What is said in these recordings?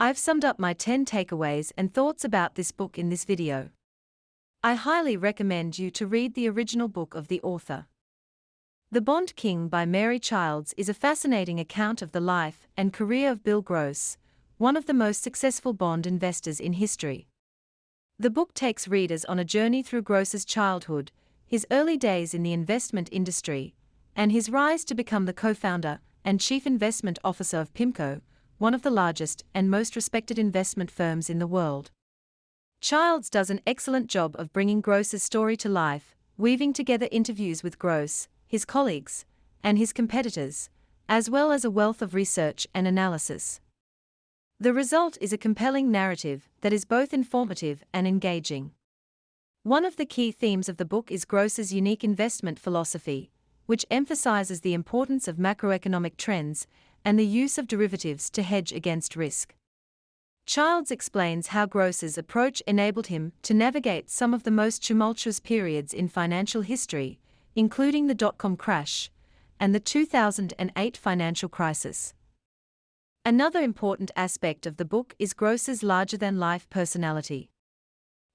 I've summed up my 10 takeaways and thoughts about this book in this video. I highly recommend you to read the original book of the author. The Bond King by Mary Childs is a fascinating account of the life and career of Bill Gross, one of the most successful bond investors in history. The book takes readers on a journey through Gross's childhood, his early days in the investment industry, and his rise to become the co-founder and chief investment officer of PIMCO, one of the largest and most respected investment firms in the world. Childs does an excellent job of bringing Gross's story to life, weaving together interviews with Gross, his colleagues, and his competitors, as well as a wealth of research and analysis. The result is a compelling narrative that is both informative and engaging. One of the key themes of the book is Gross's unique investment philosophy, which emphasizes the importance of macroeconomic trends and the use of derivatives to hedge against risk. Childs explains how Gross's approach enabled him to navigate some of the most tumultuous periods in financial history, including the dot-com crash and the 2008 financial crisis. Another important aspect of the book is Gross's larger-than-life personality.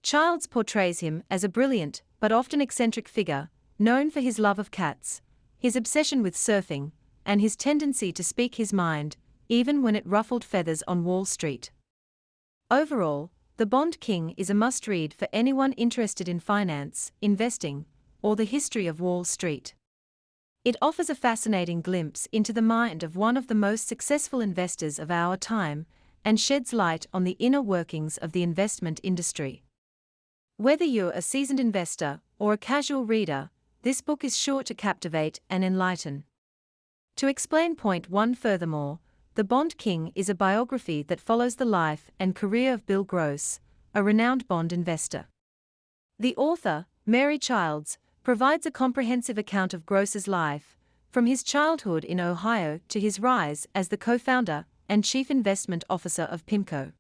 Childs portrays him as a brilliant but often eccentric figure, known for his love of cats, his obsession with surfing, and his tendency to speak his mind, even when it ruffled feathers on Wall Street. Overall, The Bond King is a must-read for anyone interested in finance, investing, or the history of Wall Street. It offers a fascinating glimpse into the mind of one of the most successful investors of our time and sheds light on the inner workings of the investment industry. Whether you're a seasoned investor or a casual reader, this book is sure to captivate and enlighten. To explain point 1 furthermore, The Bond King is a biography that follows the life and career of Bill Gross, a renowned bond investor. The author, Mary Childs, provides a comprehensive account of Gross's life, from his childhood in Ohio to his rise as the co-founder and chief investment officer of PIMCO.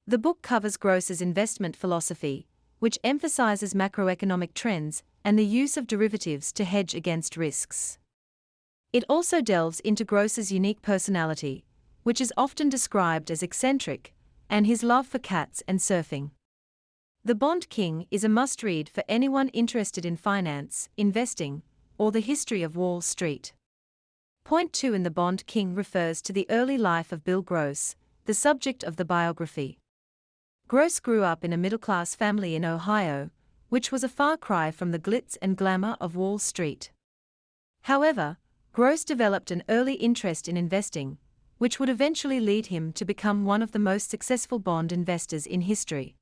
The book covers Gross's investment philosophy, which emphasizes macroeconomic trends and the use of derivatives to hedge against risks. It also delves into Gross's unique personality, which is often described as eccentric, and his love for cats and surfing. The Bond King is a must-read for anyone interested in finance, investing, or the history of Wall Street. Point 2 in The Bond King refers to the early life of Bill Gross, the subject of the biography. Gross grew up in a middle-class family in Ohio, which was a far cry from the glitz and glamour of Wall Street. However, Gross developed an early interest in investing, which would eventually lead him to become one of the most successful bond investors in history.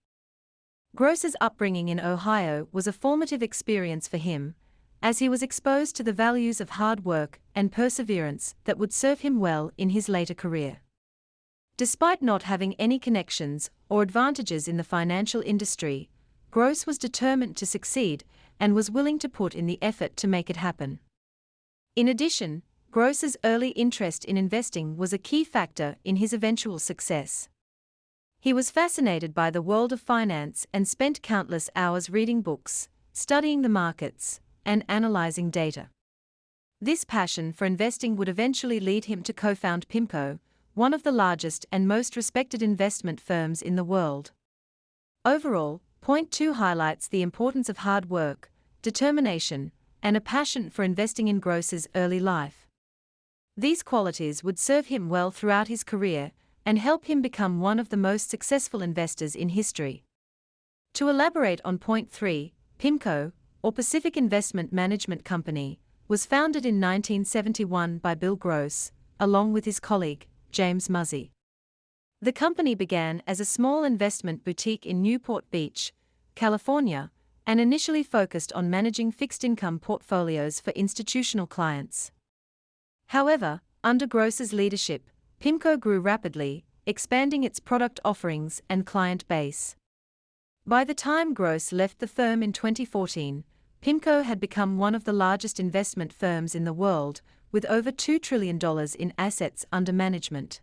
Gross's upbringing in Ohio was a formative experience for him, as he was exposed to the values of hard work and perseverance that would serve him well in his later career. Despite not having any connections or advantages in the financial industry, Gross was determined to succeed and was willing to put in the effort to make it happen. In addition, Gross's early interest in investing was a key factor in his eventual success. He was fascinated by the world of finance and spent countless hours reading books, studying the markets, and analyzing data. This passion for investing would eventually lead him to co-found PIMCO, one of the largest and most respected investment firms in the world. Overall, point 2 highlights the importance of hard work, determination, and a passion for investing in Gross's early life. These qualities would serve him well throughout his career and help him become one of the most successful investors in history. To elaborate on point 3, PIMCO, or Pacific Investment Management Company, was founded in 1971 by Bill Gross, along with his colleague, James Muzzy. The company began as a small investment boutique in Newport Beach, California, and initially focused on managing fixed-income portfolios for institutional clients. However, under Gross's leadership, PIMCO grew rapidly, expanding its product offerings and client base. By the time Gross left the firm in 2014, PIMCO had become one of the largest investment firms in the world, with over $2 trillion in assets under management.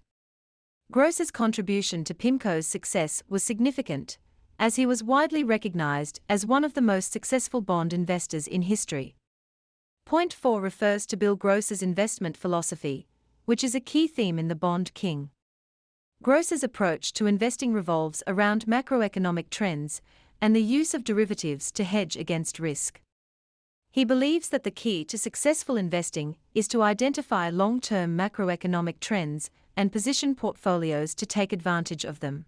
Gross's contribution to PIMCO's success was significant, as he was widely recognized as one of the most successful bond investors in history. Point 4 refers to Bill Gross's investment philosophy, which is a key theme in The Bond King. Gross's approach to investing revolves around macroeconomic trends and the use of derivatives to hedge against risk. He believes that the key to successful investing is to identify long-term macroeconomic trends and position portfolios to take advantage of them.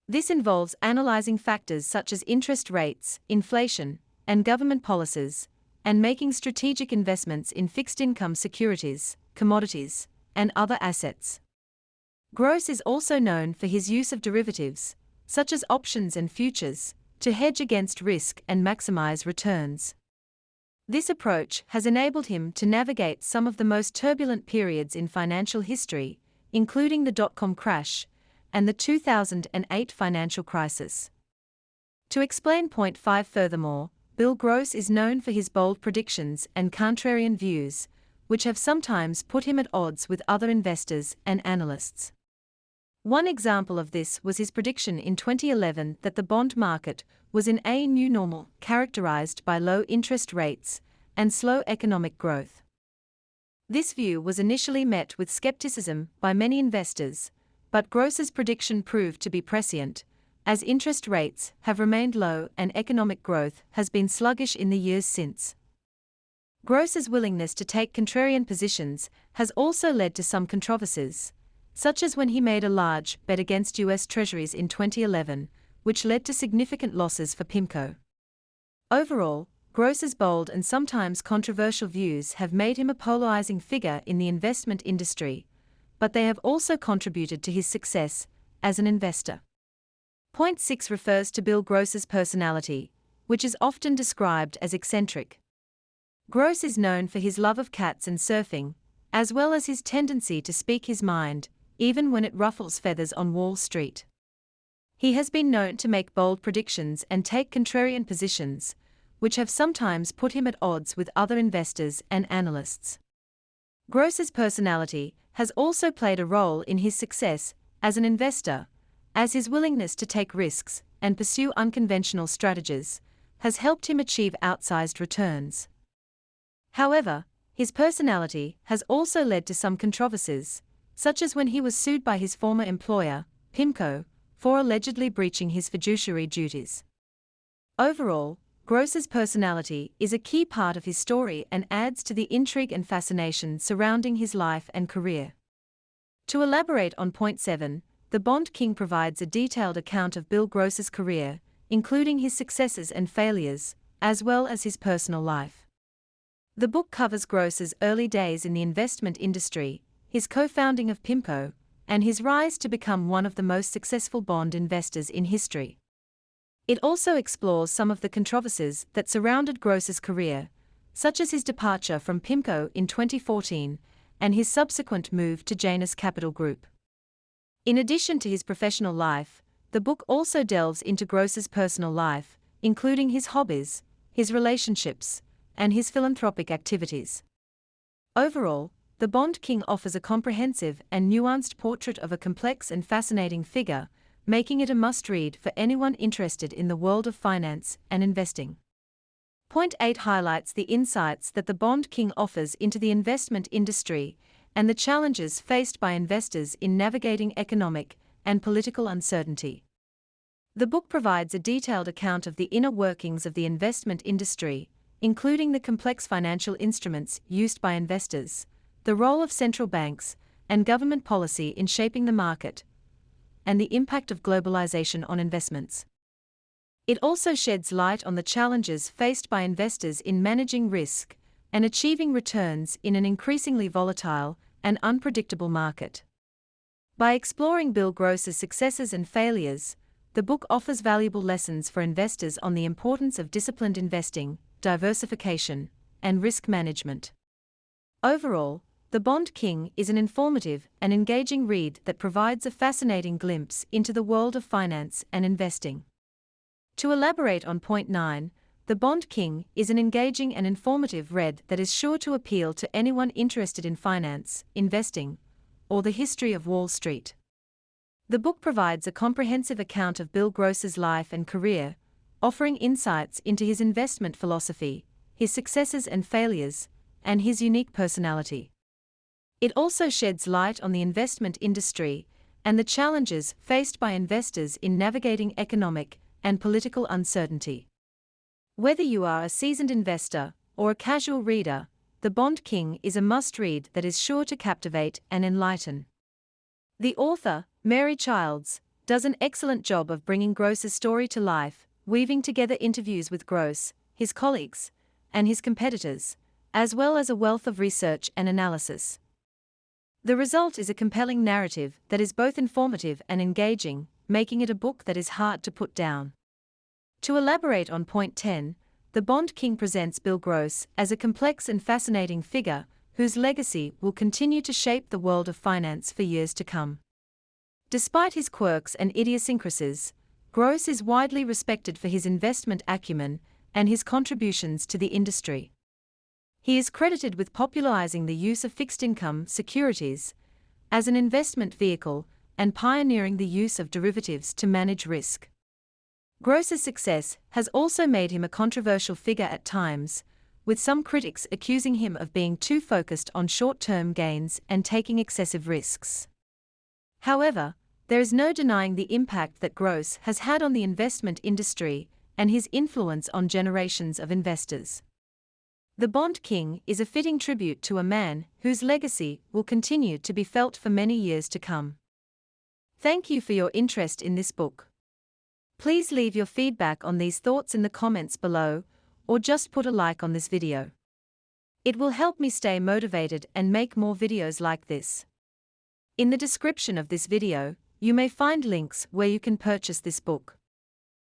This involves analyzing factors such as interest rates, inflation, and government policies, and making strategic investments in fixed income securities, commodities, and other assets. Gross is also known for his use of derivatives, such as options and futures, to hedge against risk and maximize returns. This approach has enabled him to navigate some of the most turbulent periods in financial history, including the dot-com crash and the 2008 financial crisis. To explain point 5 furthermore, Bill Gross is known for his bold predictions and contrarian views, which have sometimes put him at odds with other investors and analysts. One example of this was his prediction in 2011 that the bond market was in a new normal, characterized by low interest rates and slow economic growth. This view was initially met with skepticism by many investors, but Gross's prediction proved to be prescient, as interest rates have remained low and economic growth has been sluggish in the years since. Gross's willingness to take contrarian positions has also led to some controversies, such as when he made a large bet against US Treasuries in 2011, which led to significant losses for PIMCO. Overall, Gross's bold and sometimes controversial views have made him a polarizing figure in the investment industry, but they have also contributed to his success as an investor. Point 6 refers to Bill Gross's personality, which is often described as eccentric. Gross is known for his love of cats and surfing, as well as his tendency to speak his mind, even when it ruffles feathers on Wall Street. He has been known to make bold predictions and take contrarian positions, which have sometimes put him at odds with other investors and analysts. Gross's personality has also played a role in his success as an investor, as his willingness to take risks and pursue unconventional strategies has helped him achieve outsized returns. However, his personality has also led to some controversies, such as when he was sued by his former employer, PIMCO, for allegedly breaching his fiduciary duties. Overall, Gross's personality is a key part of his story and adds to the intrigue and fascination surrounding his life and career. To elaborate on point 7, The Bond King provides a detailed account of Bill Gross's career, including his successes and failures, as well as his personal life. The book covers Gross's early days in the investment industry, his co-founding of PIMCO, and his rise to become one of the most successful bond investors in history. It also explores some of the controversies that surrounded Gross's career, such as his departure from PIMCO in 2014 and his subsequent move to Janus Capital Group. In addition to his professional life, the book also delves into Gross's personal life, including his hobbies, his relationships, and his philanthropic activities. Overall, The Bond King offers a comprehensive and nuanced portrait of a complex and fascinating figure, making it a must-read for anyone interested in the world of finance and investing. Point 8 highlights the insights that The Bond King offers into the investment industry and the challenges faced by investors in navigating economic and political uncertainty. The book provides a detailed account of the inner workings of the investment industry, including the complex financial instruments used by investors, the role of central banks and government policy in shaping the market, and the impact of globalization on investments. It also sheds light on the challenges faced by investors in managing risk and achieving returns in an increasingly volatile and unpredictable market. By exploring Bill Gross's successes and failures, the book offers valuable lessons for investors on the importance of disciplined investing, diversification, and risk management. Overall, The Bond King is an informative and engaging read that provides a fascinating glimpse into the world of finance and investing. To elaborate on point 9, The Bond King is an engaging and informative read that is sure to appeal to anyone interested in finance, investing, or the history of Wall Street. The book provides a comprehensive account of Bill Gross's life and career, offering insights into his investment philosophy, his successes and failures, and his unique personality. It also sheds light on the investment industry and the challenges faced by investors in navigating economic and political uncertainty. Whether you are a seasoned investor or a casual reader, The Bond King is a must-read that is sure to captivate and enlighten. The author, Mary Childs, does an excellent job of bringing Gross's story to life, weaving together interviews with Gross, his colleagues, and his competitors, as well as a wealth of research and analysis. The result is a compelling narrative that is both informative and engaging, making it a book that is hard to put down. To elaborate on point 10, The Bond King presents Bill Gross as a complex and fascinating figure whose legacy will continue to shape the world of finance for years to come. Despite his quirks and idiosyncrasies, Gross is widely respected for his investment acumen and his contributions to the industry. He is credited with popularizing the use of fixed-income securities as an investment vehicle and pioneering the use of derivatives to manage risk. Gross's success has also made him a controversial figure at times, with some critics accusing him of being too focused on short-term gains and taking excessive risks. However, there is no denying the impact that Gross has had on the investment industry and his influence on generations of investors. The Bond King is a fitting tribute to a man whose legacy will continue to be felt for many years to come. Thank you for your interest in this book. Please leave your feedback on these thoughts in the comments below, or just put a like on this video. It will help me stay motivated and make more videos like this. In the description of this video, you may find links where you can purchase this book.